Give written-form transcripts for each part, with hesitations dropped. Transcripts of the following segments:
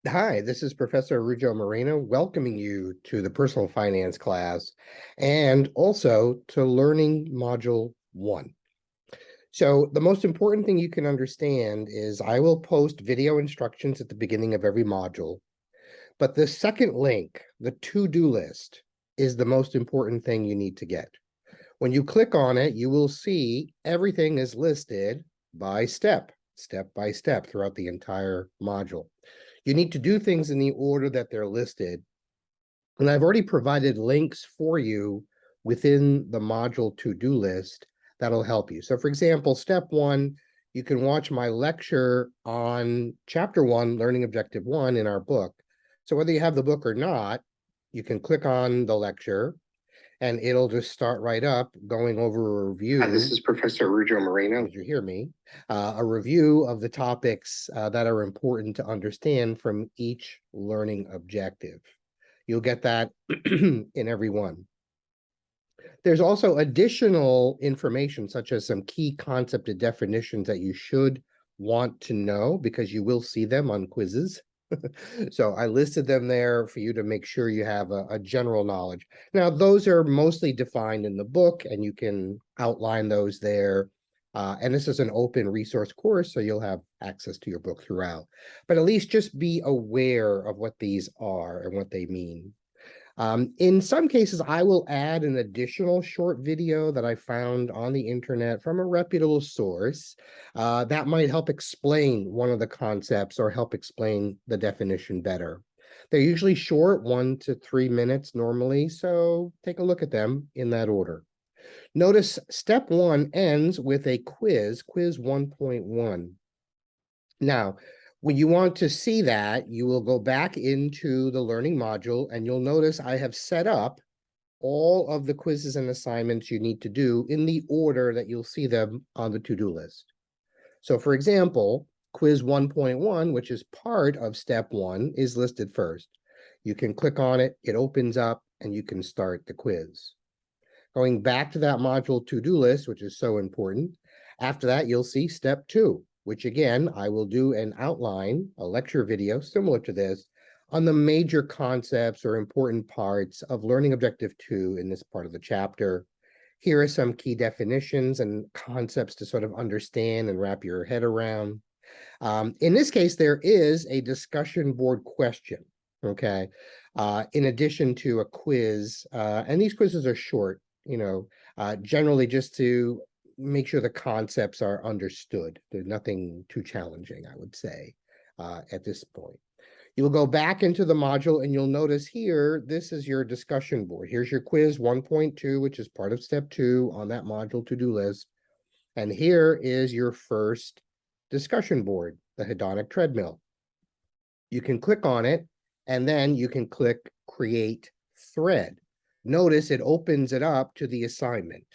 Hi, this is Professor Rujo Moreno welcoming you to the personal finance class and also to learning module 1. So the most important thing you can understand is I will post video instructions at the beginning of every module, but the second link, the to-do list, is the most important thing you need to get. When you click on it, you will see everything is listed by step by step throughout the entire module. You need to do things in the order that they're listed. And I've already provided links for you within the module to-do list that'll help you. So for example, step 1, you can watch my lecture on chapter 1, Learning Objective 1 in our book. So whether you have the book or not, you can click on the lecture and it'll just start right up going over a review. Hi, this is Professor Rujo Moreno. Did you hear me? A review of the topics that are important to understand from each learning objective. You'll get that in every one. There's also additional information, such as some key concept and definitions that you should want to know because you will see them on quizzes. So I listed them there for you to make sure you have a general knowledge. Now, those are mostly defined in the book, and you can outline those there. And this is an open resource course, so you'll have access to your book throughout. But at least just be aware of what these are and what they mean. In some cases, I will add an additional short video that I found on the internet from a reputable source that might help explain one of the concepts or help explain the definition better. They're usually short, 1 to 3 minutes normally, so take a look at them in that order. Notice step 1 ends with a quiz 1.1. Now, when you want to see that, you will go back into the learning module and you'll notice I have set up all of the quizzes and assignments you need to do in the order that you'll see them on the to-do list. So for example, quiz 1.1, which is part of step 1, is listed first. You can click on it, it opens up, and you can start the quiz. Going back to that module to-do list, which is so important, after that, you'll see step 2, which again, I will do an outline, a lecture video similar to this, on the major concepts or important parts of learning objective 2 in this part of the chapter. Here are some key definitions and concepts to sort of understand and wrap your head around. In this case, there is a discussion board question, okay, in addition to a quiz, and these quizzes are short, generally just to make sure the concepts are understood. There's nothing too challenging, I would say, at this point. You'll go back into the module and you'll notice here, this is your discussion board. Here's your quiz 1.2, which is part of step 2 on that module to-do list. And here is your first discussion board, the hedonic treadmill. You can click on it and then you can click create thread. Notice it opens it up to the assignment.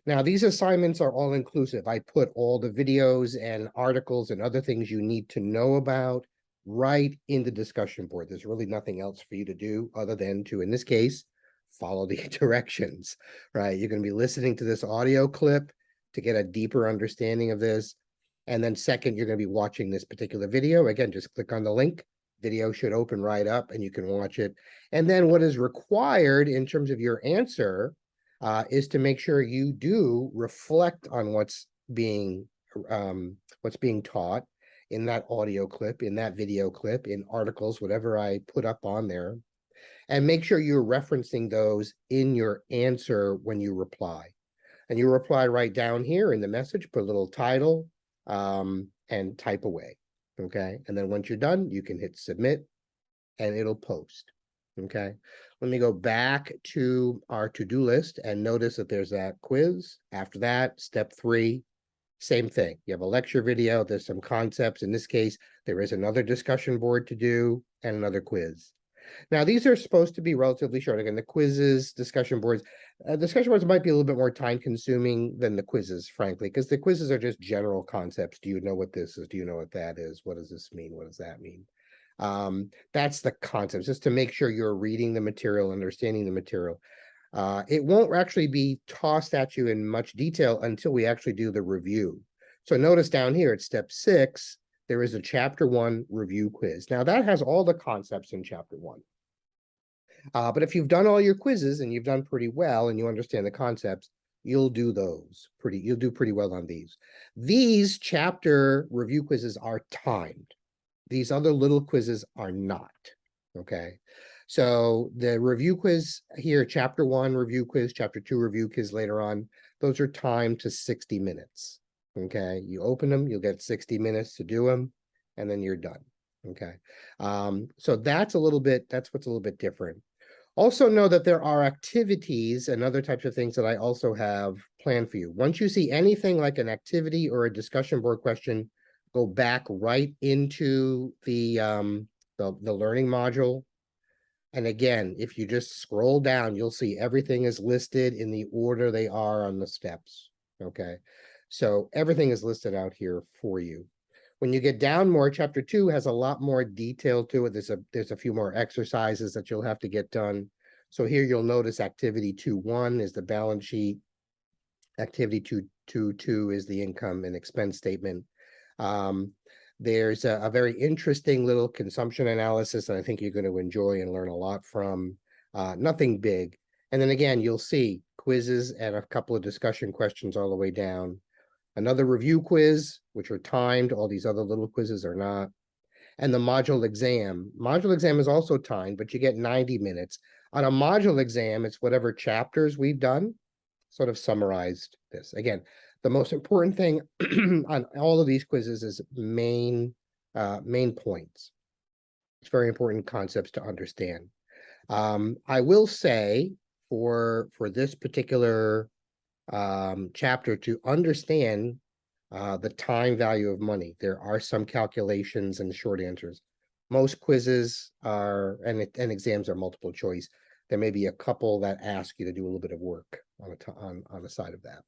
Now, these assignments are all inclusive. I put all the videos and articles and other things you need to know about right in the discussion board. There's really nothing else for you to do other than to, in this case, follow the directions, right? You're going to be listening to this audio clip to get a deeper understanding of this. And then second, you're going to be watching this particular video. Again, just click on the link. Video should open right up and you can watch it. And then what is required in terms of your answer is to make sure you do reflect on what's being taught in that audio clip, in that video clip, in articles, whatever I put up on there, and make sure you're referencing those in your answer when you reply. And you reply right down here in the message, put a little title, and type away, okay? And then once you're done, you can hit submit, and it'll post. Okay, let me go back to our to-do list and notice that there's that quiz. After that, step 3, same thing. You have a lecture video, there's some concepts. In this case, there is another discussion board to do and another quiz. Now, these are supposed to be relatively short. Again, the quizzes, discussion boards might be a little bit more time consuming than the quizzes, frankly, because the quizzes are just general concepts. Do you know what this is? Do you know what that is? What does this mean? What does that mean? That's the concept, just to make sure you're reading the material, understanding the material. It won't actually be tossed at you in much detail until we actually do the review. So notice down here at step 6, there is a chapter 1 review quiz. Now that has all the concepts in chapter 1. But if you've done all your quizzes and you've done pretty well and you understand the concepts, you'll do pretty well on these. These chapter review quizzes are timed. These other little quizzes are not. Okay. So the review quiz here, chapter 1 review quiz, chapter 2 review quiz later on, those are timed to 60 minutes. Okay. You open them, you'll get 60 minutes to do them, and then you're done. Okay. So that's what's a little bit different. Also know that there are activities and other types of things that I also have planned for you. Once you see anything like an activity or a discussion board question, go back right into the learning module. And again, if you just scroll down, you'll see everything is listed in the order they are on the steps. Okay. So everything is listed out here for you. When you get down more, chapter 2 has a lot more detail to it. There's a few more exercises that you'll have to get done. So here you'll notice activity 2.1 is the balance sheet. Activity 2.2 is the income and expense statement. There's a very interesting little consumption analysis that I think you're going to enjoy and learn a lot from. Nothing big. And then again, you'll see quizzes and a couple of discussion questions all the way down. Another review quiz, which are timed. All these other little quizzes are not. And the module exam. Module exam is also timed, but you get 90 minutes. On a module exam, it's whatever chapters we've done, sort of summarized this. Again, the most important thing on all of these quizzes is main points. It's very important concepts to understand. I will say for this particular chapter, to understand the time value of money, there are some calculations and short answers. Most quizzes are and exams are multiple choice. There may be a couple that ask you to do a little bit of work on the side of that.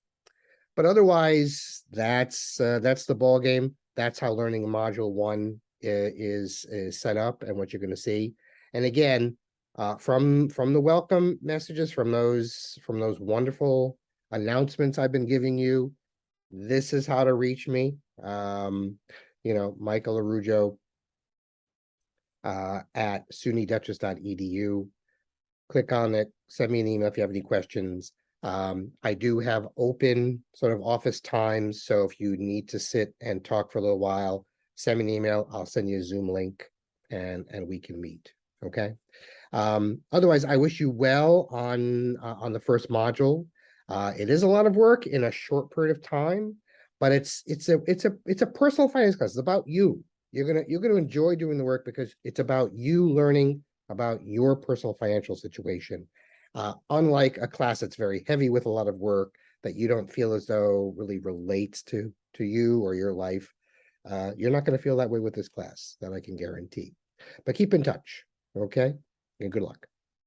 But otherwise, that's the ball game. That's how learning module 1 is set up and what you're going to see. And again, from the welcome messages, from those wonderful announcements I've been giving you, this is how to reach me. Michael Arujo at sunyduchess.edu. Click on it, send me an email if you have any questions. I do have open sort of office times, so if you need to sit and talk for a little while, send me an email. I'll send you a Zoom link and we can meet. Okay. Otherwise, I wish you well on the first module. It is a lot of work in a short period of time, but it's a personal finance class. It's about you. You're gonna enjoy doing the work because it's about you learning about your personal financial situation. Unlike a class that's very heavy with a lot of work that you don't feel as though really relates to you or your life, you're not going to feel that way with this class, that I can guarantee. But keep in touch, okay? And good luck.